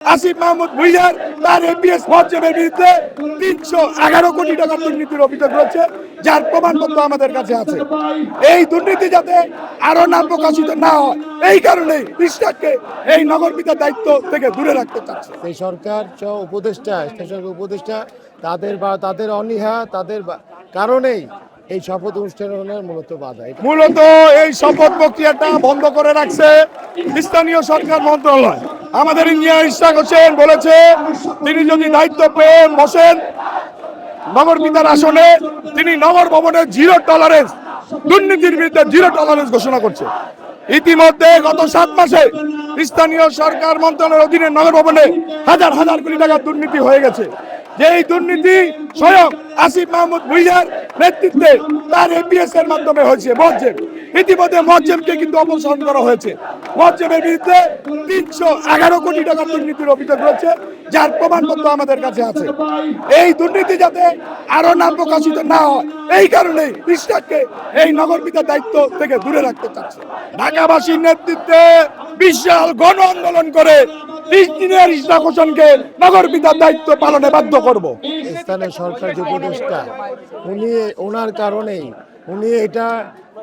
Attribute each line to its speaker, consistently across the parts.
Speaker 1: আসিফ মাহমুদ ভুইয়ার তার এপিএস মজ্জেমের বিরুদ্ধে ৩১১ কোটি টাকা দুর্নীতির অভিযোগ রয়েছে, যার প্রমাণপত্র আমাদের কাছে আছে। এই দুর্নীতি যাতে আরো নাম প্রকাশিত না হয়, এই কারণেই ইশরাককে এই নগর পিতার দায়িত্ব থেকে দূরে রাখতে চাচ্ছে।
Speaker 2: এই সরকার উপদেষ্টা স্টেশন উপদেষ্টা তাদের অনীহা কারণেই এই শপথ অনুষ্ঠানের মূলত বাধা।
Speaker 1: মূলত এই শপথ প্রক্রিয়াটা বন্ধ করে রাখছে স্থানীয় সরকার মন্ত্রণালয়। আমাদের ইঞ্জিনিয়ার ইশরাক হোসেন বলেছে তিনি যদি দায়িত্ব পেয়ে বসেন নগর পিতার আসনে, তিনি নগর ভবনের 0 টলারেন্স, দুর্নীতির বিরুদ্ধে 0 টলারেন্স ঘোষণা করছে। ইতিমধ্যে গত 7 মাসে স্থানীয় সরকার মন্ত্রণালয়ের অধীনে নগর ভবনে হাজার হাজার কোটি টাকার দুর্নীতি হয়ে গেছে। যে এই দুর্নীতি স্বয়ং আসিফ মাহমুদ ভুইয়ার নেতৃত্বে তার এপিএস এর মাধ্যমে হয়েছে মজ্জেম। ইতিমধ্যে মজ্জেমকে কিন্তু অপসারণ করা হয়েছে। মজ্জেমের বিরুদ্ধে ৩১১ কোটি টাকার দুর্নীতির অভিযোগ রয়েছে, যার প্রমাণপত্র আমাদের কাছে আছে। এই দুর্নীতি যাতে আরো নাম প্রকাশিত না হয়, এই কারণেই ইশরাককে এই নগর পিতার দায়িত্ব থেকে দূরে রাখতে চাচ্ছে। ঢাকাবাসীর নেতৃত্বে বিশাল গণ আন্দোলন করে ইঞ্জিনিয়ার ইশরাক হোসেনকে নগর পিতার দায়িত্ব পালনে বাধ্য করব।
Speaker 2: স্থানীয় সরকার যে উপদেষ্টা ওনার কারণেই উনি এটা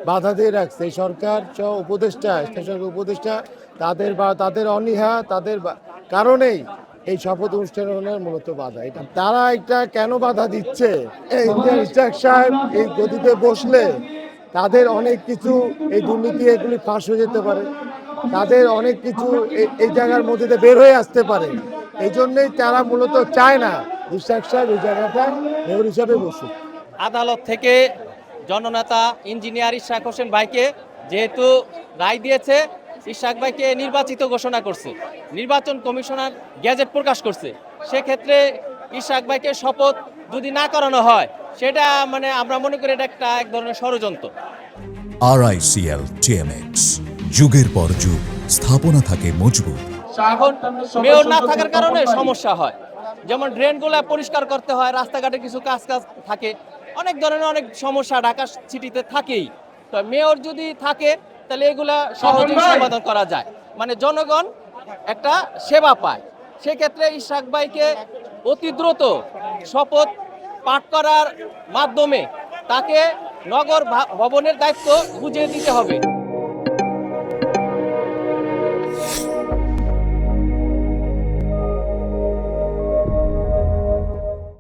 Speaker 2: বাধা দিয়ে রাখছে। এই সরকার উপদেষ্টা স্টেশন উপদেষ্টা তাদের অনীহা কারণেই এই শপথ অনুষ্ঠানের মূলত বাধা। তারা এটা কেন বাধা দিচ্ছে? ইঞ্জিনিয়ার ইশরাক সাহেব এই গদিতে বসলে তাদের অনেক কিছু এই দুর্নীতি এগুলি ফাঁস হয়ে যেতে পারে, তাদের অনেক কিছু এই জায়গার মধ্যে দিয়ে বের হয়ে আসতে পারে। এই জন্যই তারা মূলত চায় না ইশরাক সাহেব এই জায়গাটা মেয়র হিসাবে বসুক।
Speaker 3: আদালত থেকে জননেতা ইঞ্জিনিয়ার ইশরাক হোসেন ভাইকে যেহেতু রায় দিয়েছে, ইশরাক ভাইকে নির্বাচিত ঘোষণা করছে, নির্বাচন কমিশনার গ্যাজেট প্রকাশ করছে, সেক্ষেত্রে ইশরাক ভাইকে শপথ যদি না করানো হয়, সেটা মানে আমরা মনে করি এটা এক ধরনের ষড়যন্ত্র।
Speaker 4: RICL TMX, যুগের পর যুগ স্থাপনা থাকে মজবুত।
Speaker 3: এখন মেয়র না থাকার কারণে সমস্যা হয়, যেমন ড্রেনগুলো পরিষ্কার করতে হয়, রাস্তাঘাটে কিছু কাজ থাকে, অনেক ধরনের অনেক সমস্যা ঢাকা সিটিতে থাকেই। তো মেয়র যদি থাকে তাহলে এগুলা সহজেই সমাধান করা যায়, মানে জনগণ একটা সেবা পায়। সেক্ষেত্রে ইশরাক ভাইকে অতি দ্রুত শপথ পাঠ করার মাধ্যমে তাকে নগর ভবনের দায়িত্ব বুঝিয়ে দিতে হবে।